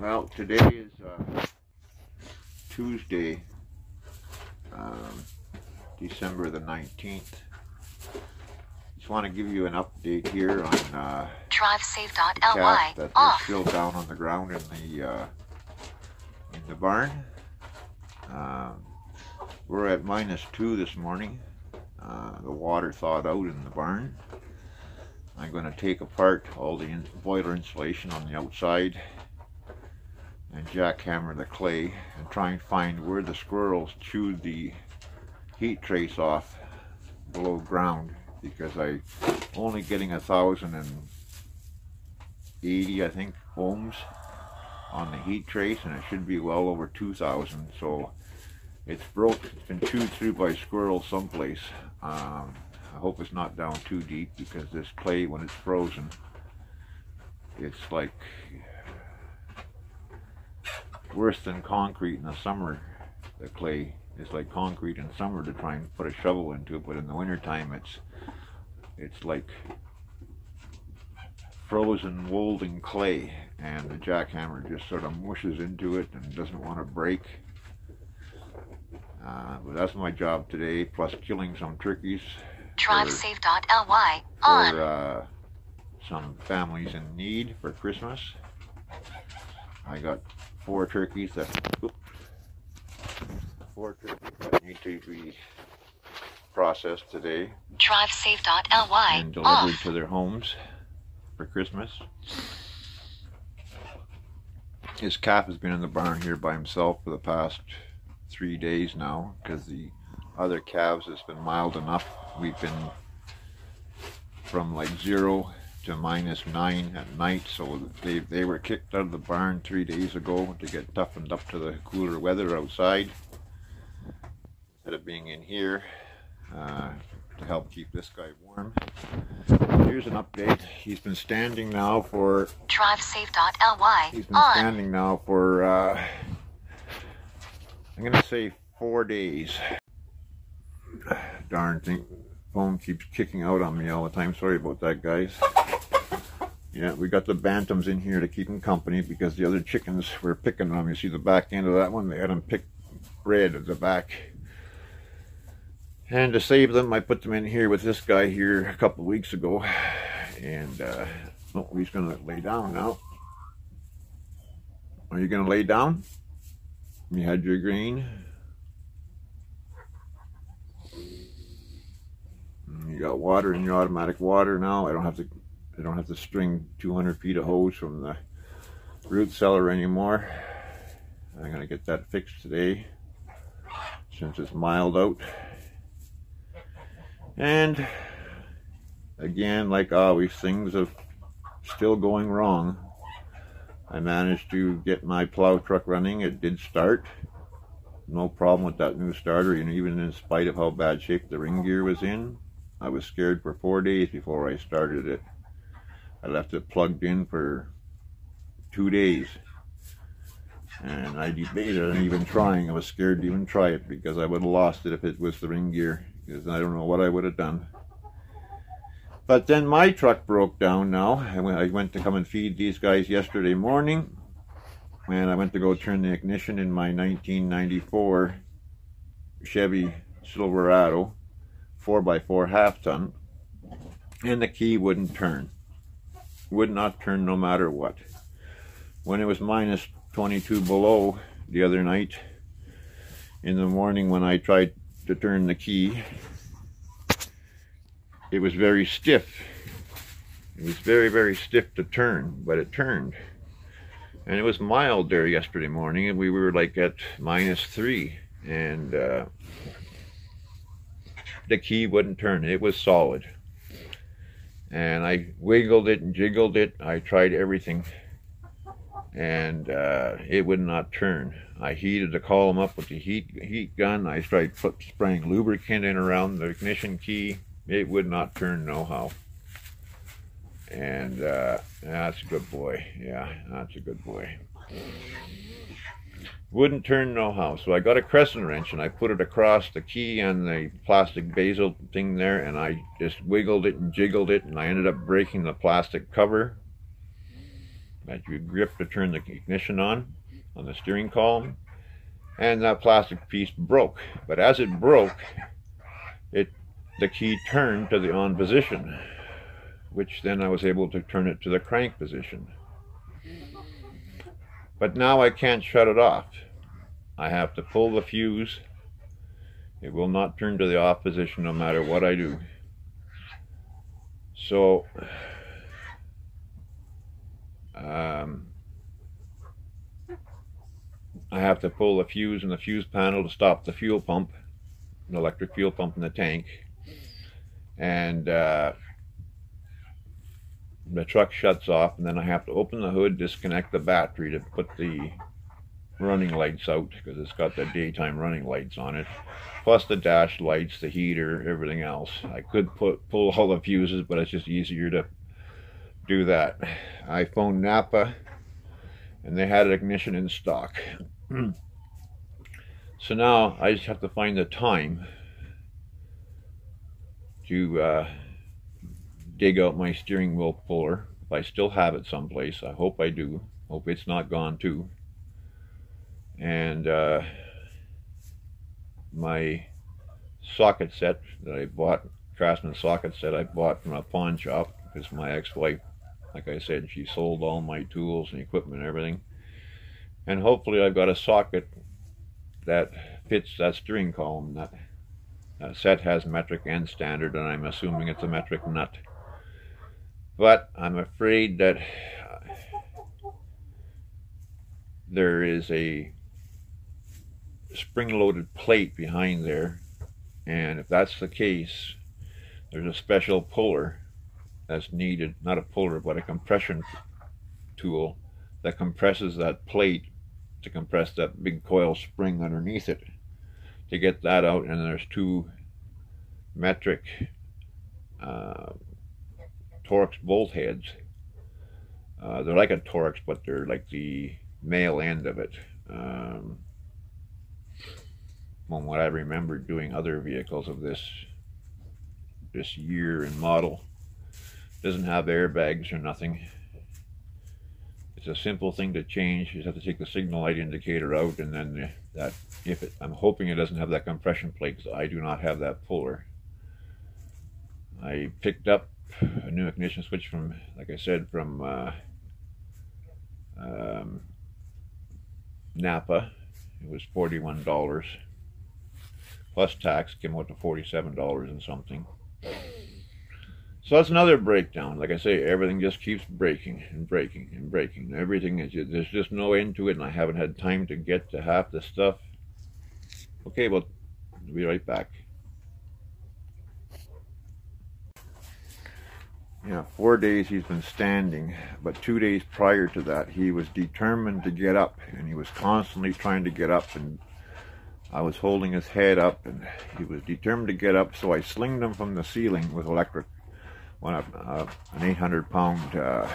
Well, today is Tuesday, December the 19th. Just want to give you an update here on DriveSafe.ly that off. is still down on the ground in the barn. We're at -2 this morning. The water thawed out in the barn. I'm going to take apart all the boiler insulation on the outside and jackhammer the clay and try and find where the squirrels chewed the heat trace off below ground, because I'm only getting 1,080, I think, ohms on the heat trace, and it should be well over 2,000. So it's broke, it's been chewed through by squirrels someplace. I hope it's not down too deep, because this clay, when it's frozen, it's like worse than concrete in the summer. The clay is like concrete in summer to try and put a shovel into it, but in the wintertime it's like frozen molding clay, and the jackhammer just sort of mushes into it and doesn't want to break. But that's my job today, plus killing some turkeys DriveSafe.ly on. for some families in need for Christmas. I got four turkeys that need to be processed today DriveSafe.ly and delivered off. to their homes for Christmas. His calf has been in the barn here by himself for the past 3 days now, because the other calves has been mild enough. We've been from like 0 to -9 at night, so they were kicked out of the barn 3 days ago to get toughened up to the cooler weather outside, instead of being in here to help keep this guy warm. Here's an update. He's been standing now for DriveSafe.ly He's been on. standing now for I'm gonna say 4 days. Darn thing, phone keeps kicking out on me all the time. Sorry about that, guys. Yeah, we got the bantams in here to keep them company, because the other chickens were picking them. You see the back end of that one? They had them pick bread at the back. And to save them, I put them in here with this guy here a couple of weeks ago. And oh, he's gonna lay down now. Are you gonna lay down? You had your green. You got water in your automatic water now. I don't have to string 200 feet of hose from the root cellar anymore. I'm gonna get that fixed today, since it's mild out. And again, like always, things are still going wrong. I managed to get my plow truck running. It did start. No problem with that new starter, and even in spite of how bad shape the ring gear was in. I was scared for 4 days before I started it. I left it plugged in for 2 days. And I debated on even trying. I was scared to even try it, because I would have lost it if it was the ring gear, because I don't know what I would have done. But then my truck broke down now. I went to come and feed these guys yesterday morning, and I went to go turn the ignition in my 1994 Chevy Silverado 4x4 half-ton, and the key wouldn't turn. Would not turn no matter what. When it was -22 below the other night, in the morning when I tried to turn the key, it was very stiff. It was very, very stiff to turn, but it turned. And it was mild there yesterday morning, and we were like at -3, and the key wouldn't turn. It was solid. And I wiggled it and jiggled it. I tried everything, and it would not turn. I heated the column up with the heat gun. I tried spraying lubricant in around the ignition key. It would not turn no how. And that's a good boy. Yeah, that's a good boy. Wouldn't turn no how. So I got a crescent wrench and I put it across the key and the plastic bezel thing there, and I just wiggled it and jiggled it, and I ended up breaking the plastic cover. that you grip to turn the ignition on the steering column, and that plastic piece broke. But as it broke, the key turned to the on position, which then I was able to turn it to the crank position. But now I can't shut it off. I have to pull the fuse. It will not turn to the off position no matter what I do. So I have to pull the fuse in the fuse panel to stop the fuel pump, an electric fuel pump in the tank, and the truck shuts off, and then I have to open the hood, disconnect the battery to put the running lights out, because it's got the daytime running lights on it, plus the dash lights, the heater, everything else. I could pull all the fuses, but it's just easier to do that. I phoned Napa, and they had an ignition in stock. So now I just have to find the time to dig out my steering wheel puller. If I still have it someplace, I hope I do. Hope it's not gone too. And my socket set that I bought, Craftsman socket set I bought from a pawn shop, because my ex-wife, like I said, she sold all my tools and equipment and everything. And hopefully I've got a socket that fits that steering column. That set has metric and standard, and I'm assuming it's a metric nut. But I'm afraid that there is a spring-loaded plate behind there, and if that's the case, there's a special puller that's needed, not a puller, but a compression tool that compresses that plate to compress that big coil spring underneath it to get that out. And there's two metric Torx bolt heads. They're like a Torx, but they're like the male end of it. From what I remember doing other vehicles of this year and model, doesn't have airbags or nothing. It's a simple thing to change. You just have to take the signal light indicator out, and then I'm hoping it doesn't have that compression plate, because I do not have that puller. I picked up a new ignition switch from, like I said, from Napa. It was $41 plus tax, came out to $47 and something. So that's another breakdown. Like I say, everything just keeps breaking and breaking and breaking. Everything is there's just no end to it, and I haven't had time to get to half the stuff. Okay, well, I'll be right back. Yeah, 4 days he's been standing, but 2 days prior to that, he was determined to get up, and he was constantly trying to get up, and I was holding his head up, and he was determined to get up, so I slinged him from the ceiling with electric, an 800-pound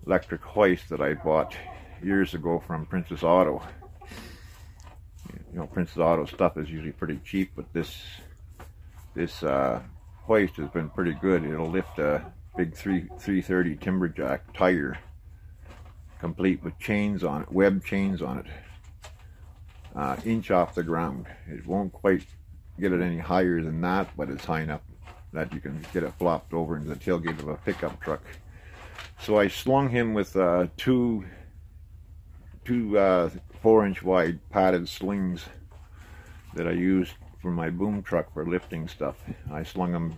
electric hoist that I bought years ago from Princess Auto. You know, Princess Auto stuff is usually pretty cheap, but this hoist has been pretty good. It'll lift a big 330 Timberjack tire, complete with chains on it, web chains on it, inch off the ground. It won't quite get it any higher than that, but it's high enough that you can get it flopped over into the tailgate of a pickup truck. So I slung him with two 4-inch wide padded slings that I used for my boom truck for lifting stuff. I slung him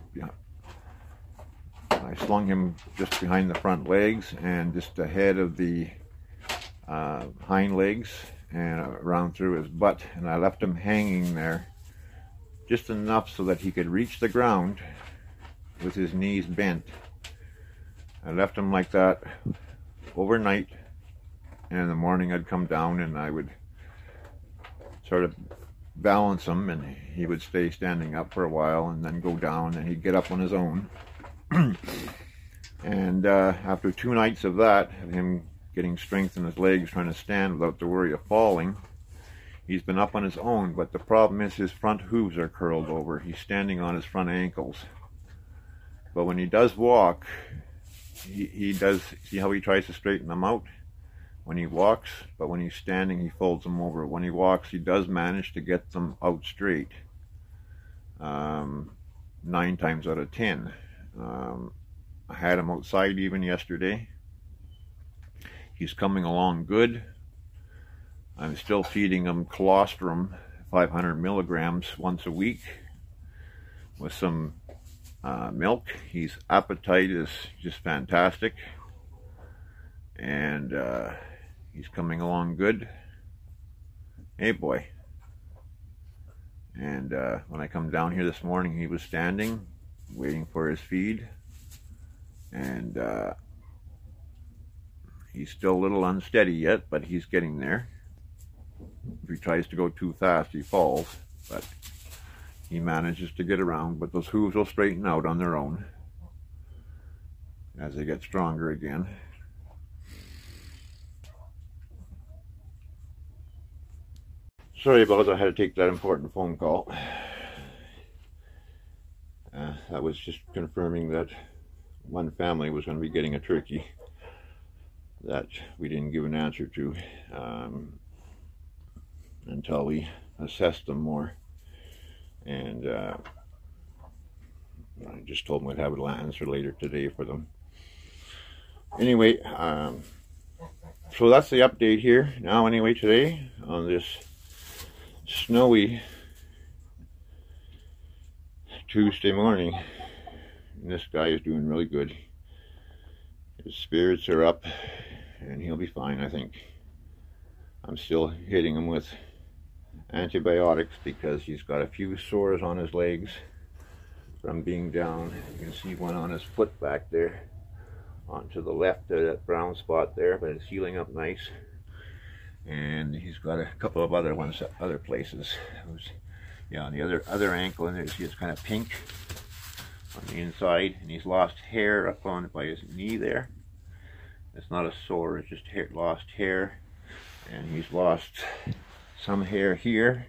just behind the front legs and just ahead of the hind legs and around through his butt, and I left him hanging there just enough so that he could reach the ground with his knees bent. I left him like that overnight, and in the morning I'd come down and I would sort of balance him, and he would stay standing up for a while and then go down, and he'd get up on his own. And after 2 nights of that, of him getting strength in his legs, trying to stand without the worry of falling, he's been up on his own. But the problem is his front hooves are curled over. He's standing on his front ankles. But when he does walk, he does, see how he tries to straighten them out when he walks, but when he's standing, he folds them over. When he walks, he does manage to get them out straight. 9 times out of 10. I had him outside even yesterday. He's coming along good. I'm still feeding him colostrum, 500 milligrams once a week with some milk. His appetite is just fantastic, and he's coming along good. Hey boy. And when I come down here this morning, he was standing waiting for his feed, and he's still a little unsteady yet, but he's getting there. If he tries to go too fast, he falls, but he manages to get around. But those hooves will straighten out on their own as they get stronger again. Sorry about it, I had to take that important phone call. That was just confirming that one family was going to be getting a turkey that we didn't give an answer to until we assessed them more. And I just told them we'd have an answer later today for them. Anyway, so that's the update here now anyway today on this snowy Tuesday morning. And this guy is doing really good. His spirits are up and he'll be fine, I think. I'm still hitting him with antibiotics because he's got a few sores on his legs from being down. You can see one on his foot back there on to the left of that brown spot there, but it's healing up nice. And he's got a couple of other ones at other places. Yeah, on the other ankle, and there's it's kind of pink on the inside, and he's lost hair up on by his knee there. It's not a sore, it's just hair, lost hair, and he's lost some hair here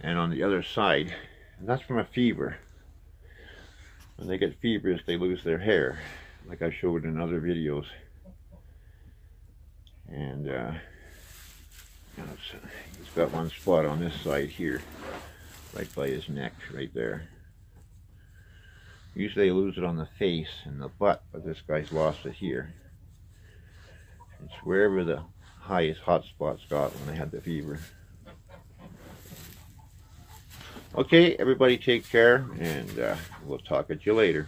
and on the other side, and that's from a fever. When they get fevers, they lose their hair, like I showed in other videos. And he's got one spot on this side here, right by his neck, right there. Usually they lose it on the face and the butt, but this guy's lost it here. It's wherever the highest hot spots got when they had the fever. Okay, everybody take care, and we'll talk at you later.